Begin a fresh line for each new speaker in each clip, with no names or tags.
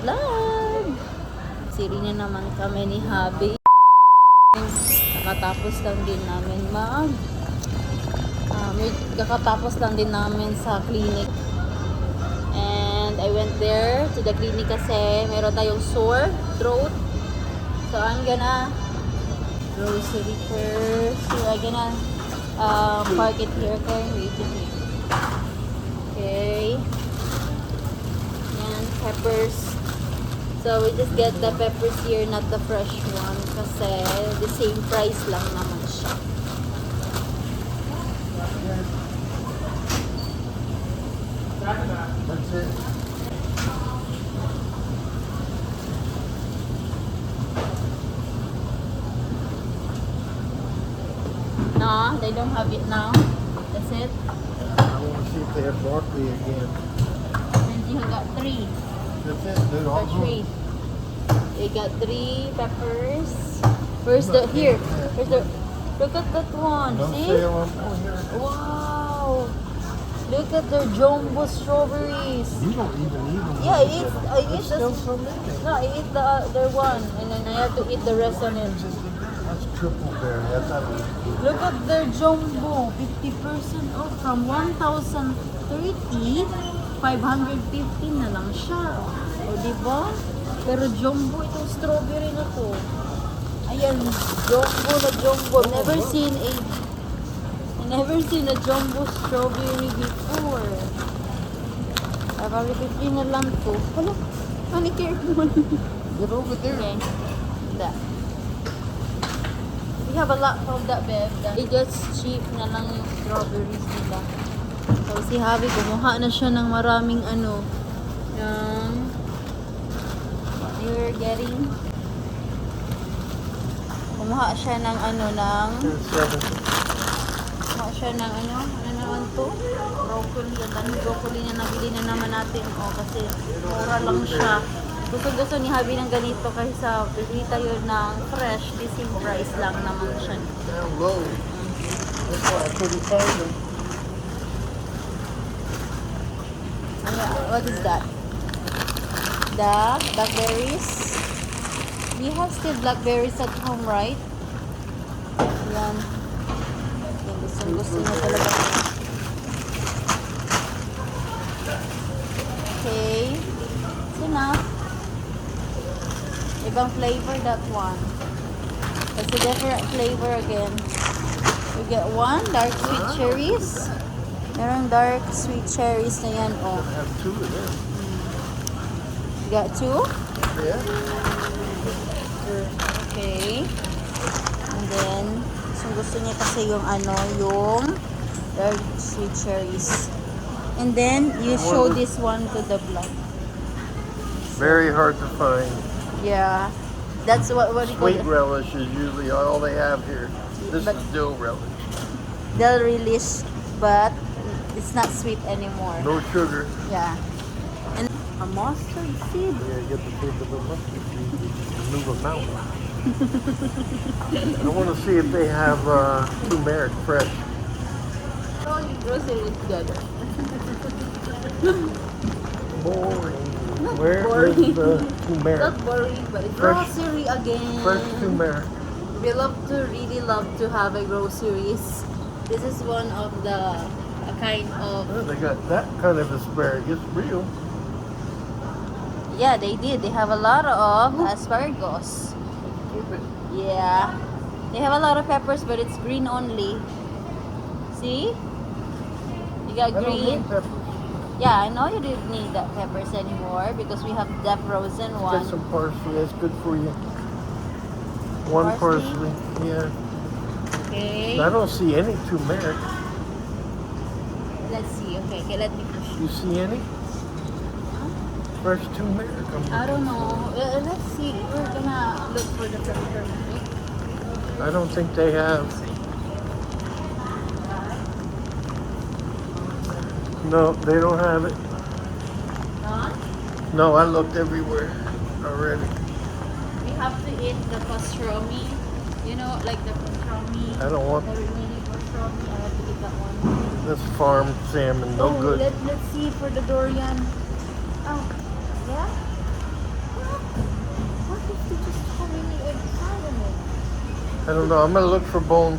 vlog! Siri na naman kami ni Habi. Kakatapos lang din namin kakatapos lang din namin sa clinic. And I went there to the clinic kasi meron tayong sore throat. So I'm gonna grocery first. So I'm gonna park it here. Okay, wait it here. Okay. And peppers. So we just get the peppers here, not the fresh one, kasi the same price lang naman siya.
That's it.
No, they don't have it now. That's it.
I want to see if they have broccoli again.
And you got 3.
That's it, dude.
Or
All good.
3. They got 3 peppers. Where's the here? Where's the look at that one.
No
See?
sale on. Oh, here.
Wow. Look at their jumbo strawberries.
You don't even eat them.
Yeah, I eat
Still
this.
so many.
No, I eat the other one, and then I have to eat the rest on it.
That's triple berry. That's how it is.
Look at their jumbo, 50% off from 1,030, 550 na lang siya. O, diba? Pero jumbo itong strawberry na to. Ayan, jumbo na jumbo. Never seen a jumbo strawberry before. 550 na lang to. Hello? Honey, careful.
Get over there.
Okay. That. We have a lot of that, babe. It gets cheap na lang yung strawberries nila. So, si Javi, kumuha na siya ng maraming ng what you're getting. Kumuha siya ng kumuha siya ng ano naman to? Broccoli. Ang daming broccoli na nabili na naman natin. O, kasi mura lang siya. Gusto ni Javi ng ganito kaysa bili tayo ng fresh. The same price lang naman siya.
Down low. That's why I couldn't find them.
What is that? The blackberries. We have still blackberries at home, right? Yan. Yan, gusto niya talaga. Okay. It's enough. Ibang flavor, that one. It's a different flavor again. We get one, dark sweet cherries. Merong dark sweet cherries na yan, oh.
I have 2 of them.
You got 2?
Yeah.
Okay. And then, gusto niya kasi yung yung dark sweet cherries. And then, you show this one to the vlog.
Very hard to find.
Yeah. That's what you call
Sweet
it.
relish is usually all they have here. This
But-
is dill relish.
They'll relish, but it's not sweet anymore.
No sugar.
Yeah. And a mustard seed.
Yeah, get the big of the mustard seed. Move a mountain. I want to see if they have turmeric fresh.
All the groceries together.
Boring.
Not
Where
boring.
is the turmeric?
Not boring, but it's
Fresh-
grocery again.
Fresh turmeric.
We really love to have a groceries. This is one of the kind of
Oh, they got that kind of asparagus, real.
yeah, they did. They have a lot of asparagus.
Keep it.
Yeah. They have a lot of peppers, but it's green only. See? You got
I don't
green.
need peppers.
Yeah, I know you didn't need that peppers anymore because we have the frozen
Get
one.
some parsley. That's good for you. One
Parsley?
parsley. Yeah.
Okay.
I don't see any turmeric.
Let's see. Okay, let me push.
You see any? Fresh turmeric.
I don't know. Let's see. We're gonna look for the turmeric.
I don't think they have. No, they don't have it.
Huh?
No, I looked everywhere already.
We have to eat the pastrami. You know, like the pastrami.
I don't want
The remaining pastrami. I have to eat that one.
this farm salmon. No good.
Let's see for the durian. Oh, yeah?
I don't know. I'm gonna look for bone.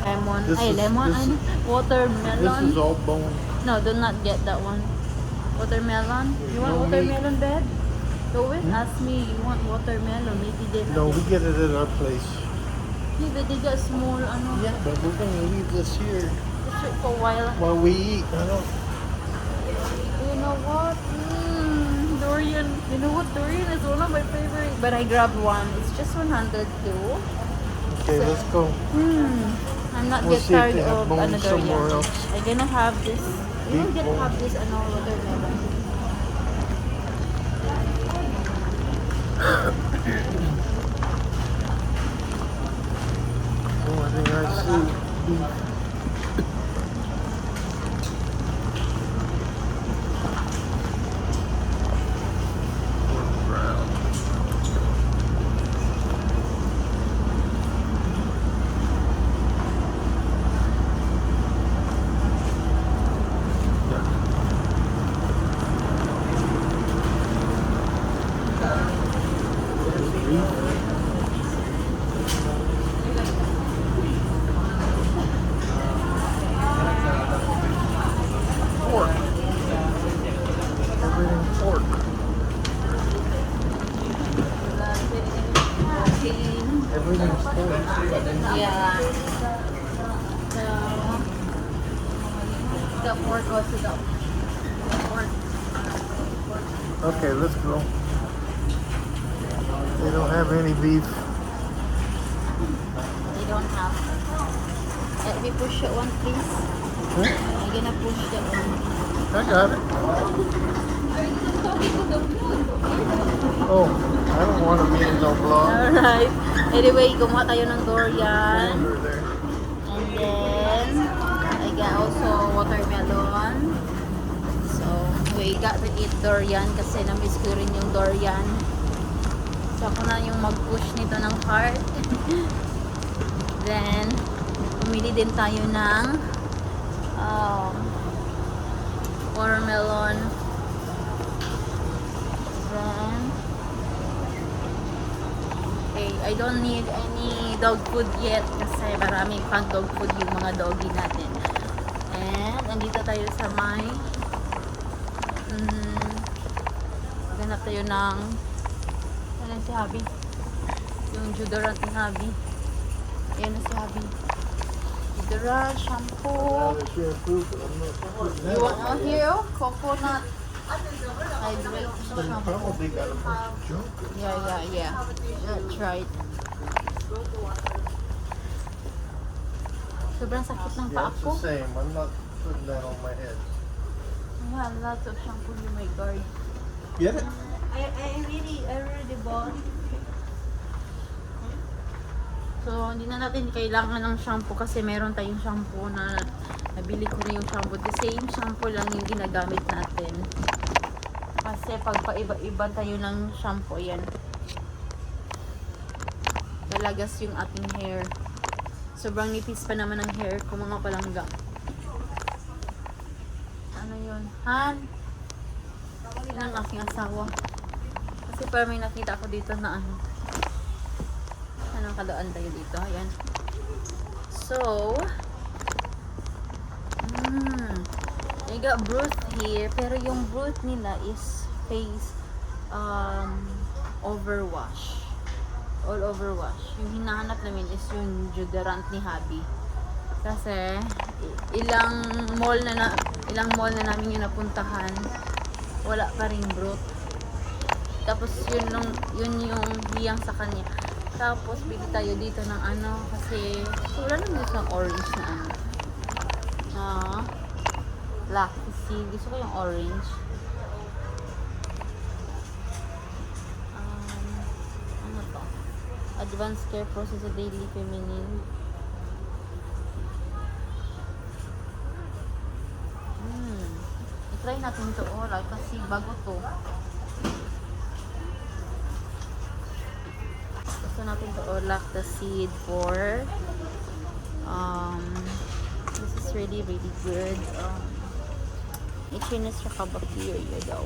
Lemon.
This
Ay,
is-
lemon.
this
Ano?
This
Watermelon.
is all bone.
No, do not get that one. Watermelon? You want
No
watermelon, babe? Go with
Hmm?
ask me. You want watermelon? Maybe they have
No,
it.
we get it at our place.
Yeah, but they got small, ano.
Yeah, but we're gonna leave this here
Just wait for a while.
while we eat. I don't.
You know what? Durian. You know what? Durian is one of my favorite. But I grabbed one. It's just 102.
Okay, let's go.
I'm not
We'll
get
see if
tired
they have
of
bones
ano
somewhere
durian.
else.
I'm gonna have this. You
Beef
will get
bone.
have this ano watermelon.
Oh, I think I see beef. Pork. Everything pork. Everything's pork.
Yeah. So, the pork also the pork.
Okay, let's go. They don't have any beef.
They don't have. Let me push that one, please.
Huh?
I'm gonna push that one.
I got it. Oh, I don't want to be in no vlog.
Alright. Anyway, gumawa tayo ng durian.
Under there.
And then, I got also watermelon. So, we got to eat durian kasi na-miss ko rin yung durian. So, ako na yung mag-push nito ng heart. Then, pumili din tayo ng watermelon. Then, okay, I don't need any dog food yet kasi maraming pang dog food yung mga doggy natin. And, andito tayo sa may ganap tayo ng ano si Habi? Yung deodorant ni Habi. Ayan na si Habi. Deodorant, shampoo. You want out here? Coconut. Hydrate.
But you probably got a bunch of junk.
Yeah. That's right. Sobrang sakit ng
Yeah,
paa
it's
ko.
the same. I'm not putting that on my head.
Yeah, lots of shampoo in my guard.
Get it?
I already bought. So, hindi na natin kailangan ng shampoo kasi meron tayong shampoo na nabili ko na yung shampoo. The same shampoo lang yung ginagamit natin. Kasi pag paiba-iba tayo ng shampoo, yan. Lalagas yung ating hair. Sobrang nipis pa naman ang hair ko, mga palangga. Ano yun? Han? Yan ang aking asawa. Kasi parang may nakita ako dito na ano. Anong kadaan tayo dito? Ayan. So, I got bruise here. Pero yung bruise nila is face overwash. All over wash. Yung hinahanap namin is yung deodorant ni Habi. Kasi ilang mall na namin yung napuntahan. Wala pa ring brute. Tapos yun yung hiyang sa kanya. Tapos bili tayo dito ng ano kasi wala naman isang orange na ano. Black sea. Gusto ko yung orange. Ano to? Advanced care process sa daily feminine. try natin to oral kasi bago to. Gusto natin to oral the seed for this is really good. Itchiness tsaka bacteria daw.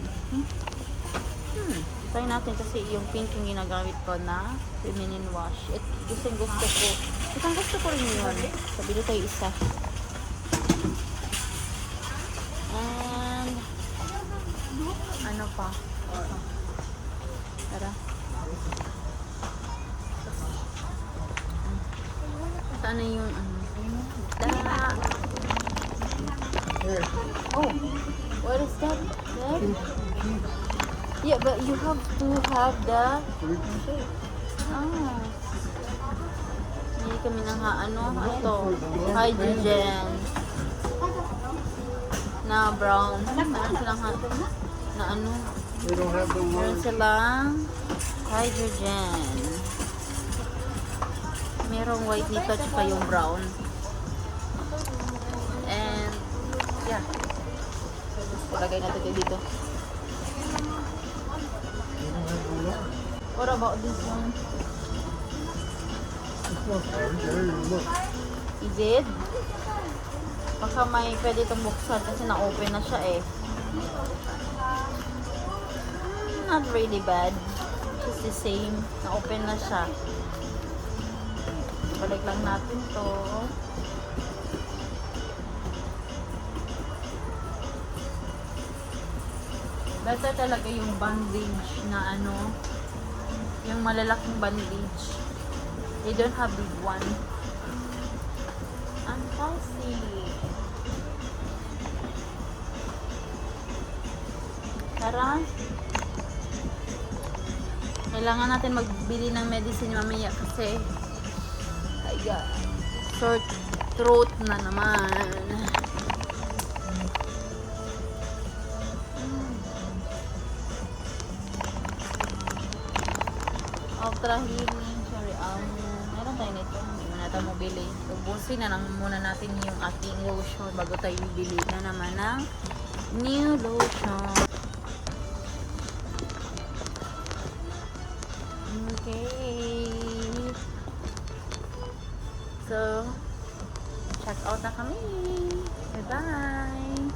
Try natin kasi yung pink yung ginagamit ko na feminine wash. Gusto ko. Itang gusto ko rin yun. Sabi tayo isa. And ano pa? Tara. Saan na yung
Here.
Oh, what is that? Yeah, but you have to have the hindi kami nang ito hydrogen na brown. Meron silang na
We don't have the
meron
one.
silang hydrogen. Merong white nito tsaka yung brown. And yeah. Palagay natin ito dito.
We don't have the one.
What about this one?
It's not there. There you look.
Is it? Baka may pwede itong buksan kasi na-open na siya eh. Not really bad. Just the same. Na-open na siya. Balik lang natin to. Better talaga yung bandage na yung malalaking bandage. They don't have big one. Ang fancy. Tara. Kailangan natin magbili ng medicine mamaya kasi sore throat na naman. Ultra healing, sorry, meron tayo nito. Hindi mo natin mabili. So, busin na lang muna natin yung ating lotion bago tayo bibili na naman ng new lotion. Okay. So, check out na kami. Bye-bye.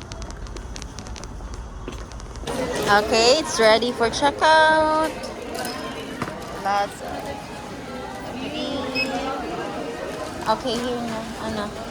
Okay, it's ready for checkout. Lots of Okay, here na.